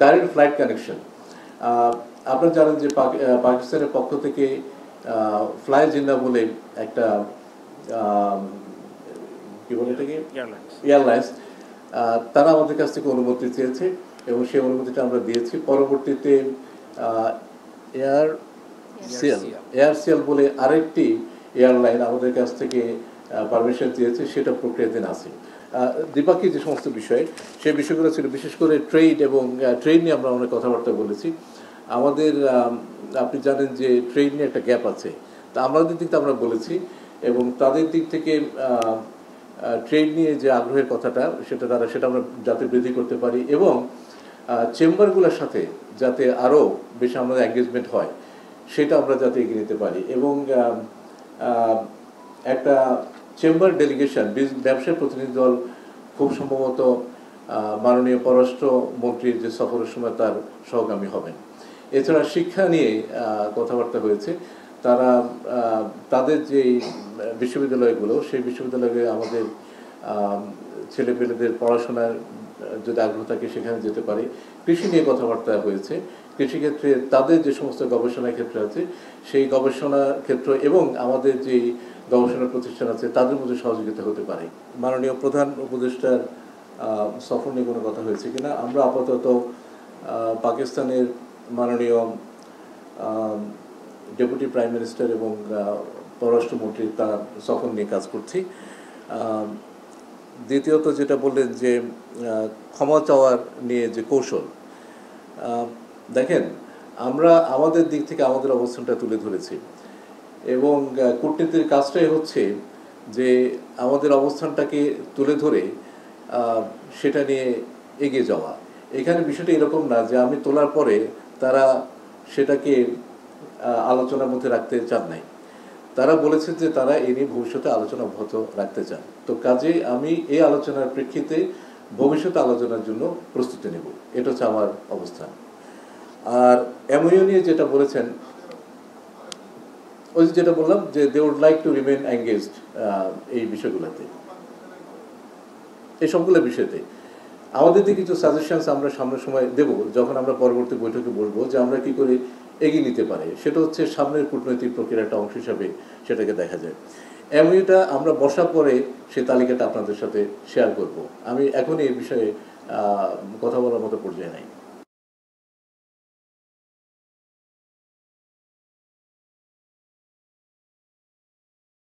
Direct flight connection. আপনারা জানেন যে পাকিস্তানের পক্ষ থেকে ফ্লাই জিন্না বলে একটা কি বলে এটাকে এয়ারলাইন্স, তারা আমাদের কাছ থেকে অনুমতি চেয়েছে এবং সেই অনুমতিটা আমরা দিয়েছি। পরবর্তীতে এয়ারসিএল বলে আরেকটি এয়ারলাইন আমাদের কাছ থেকে পারমিশন চেয়েছে, সেটা প্রক্রিয়াধীন আছে। দ্বিপাক্ষিক যে সমস্ত বিষয়, সেই বিষয়গুলো ছিল বিশেষ করে ট্রেড, এবং ট্রেড নিয়ে আমরা অনেক কথাবার্তা বলেছি। আমাদের আপনি জানেন যে ট্রেড নিয়ে একটা গ্যাপ আছে, তা আমাদের দিক থেকে আমরা বলেছি, এবং তাদের দিক থেকে ট্রেড নিয়ে যে আগ্রহের কথাটা সেটা আমরা যাতে বৃদ্ধি করতে পারি, এবং চেম্বারগুলোর সাথে যাতে আরও বেশি আমাদের এঙ্গেজমেন্ট হয় সেটা আমরা যাতে এগিয়ে নিতে পারি, এবং একটা চেম্বার ডেলিগেশন, ব্যবসায় প্রতিনিধি দল খুব সম্ভবত মাননীয় পররাষ্ট্র মন্ত্রীর যে সফরের সময় তার সহগামী হবেন। এছাড়া শিক্ষা নিয়ে কথাবার্তা হয়েছে। তারা তাদের যে বিশ্ববিদ্যালয়গুলো, সেই বিশ্ববিদ্যালয়ে আমাদের ছেলেপেলেদের পড়াশোনার যদি আগ্রহ থাকে সেখানে যেতে পারে। কৃষি নিয়ে কথাবার্তা হয়েছে। কৃষিক্ষেত্রে তাদের যে সমস্ত গবেষণা ক্ষেত্র আছে সেই গবেষণা ক্ষেত্র এবং আমাদের যে গবেষণা প্রতিষ্ঠান আছে তাদের মধ্যে সহযোগিতা হতে পারে। মাননীয় প্রধান উপদেষ্টার সফর নিয়ে কোনো কথা হয়েছে কিনা, আমরা আপাতত পাকিস্তানের মাননীয় ডেপুটি প্রাইম মিনিস্টার এবং পররাষ্ট্রমন্ত্রীর তার সফর নিয়ে কাজ করছি। দ্বিতীয়ত যেটা বললেন যে ক্ষমা চাওয়ার নিয়ে যে কৌশল, দেখেন আমরা আমাদের দিক থেকে আমাদের অবস্থানটা তুলে ধরেছি, এবং কূটনীতির কাজটাই হচ্ছে যে আমাদের অবস্থানটাকে তুলে ধরে সেটা নিয়ে এগিয়ে যাওয়া। এখানে বিষয়টা এরকম না যে আমি তোলার পরে তারা সেটাকে আলোচনার মধ্যে রাখতে চান নাই। তারা বলেছে যে তারা এ নিয়ে ভবিষ্যতে আলোচনা অব্যাহত রাখতে চান। তো কাজে আমি এই আলোচনার প্রেক্ষিতে ভবিষ্যতে আলোচনার জন্য প্রস্তুতি নেব, এটা হচ্ছে আমার অবস্থান। আর এমওইউ নিয়ে যেটা বলেছেন, ওই যেটা বললাম যে they would like to remain engaged এই বিষয়গুলোতে, এই সবগুলো বিষয়তে আমাদের দিকে কিছু সাজেশনস আমরা সামনের সময় দেব, যখন আমরা পরবর্তী বৈঠকে বসবো, যে আমরা কি করে এগিয়ে নিতে পারি। সেটা হচ্ছে সামনের কূটনৈতিক প্রক্রিয়ার একটা অংশ হিসাবে সেটাকে দেখা যায়। এমওইউটা আমরা বসার পরে সেই তালিকাটা আপনাদের সাথে শেয়ার করব। আমি এখনই এই বিষয়ে কথা বলার মতো পর্যায়ে নাই।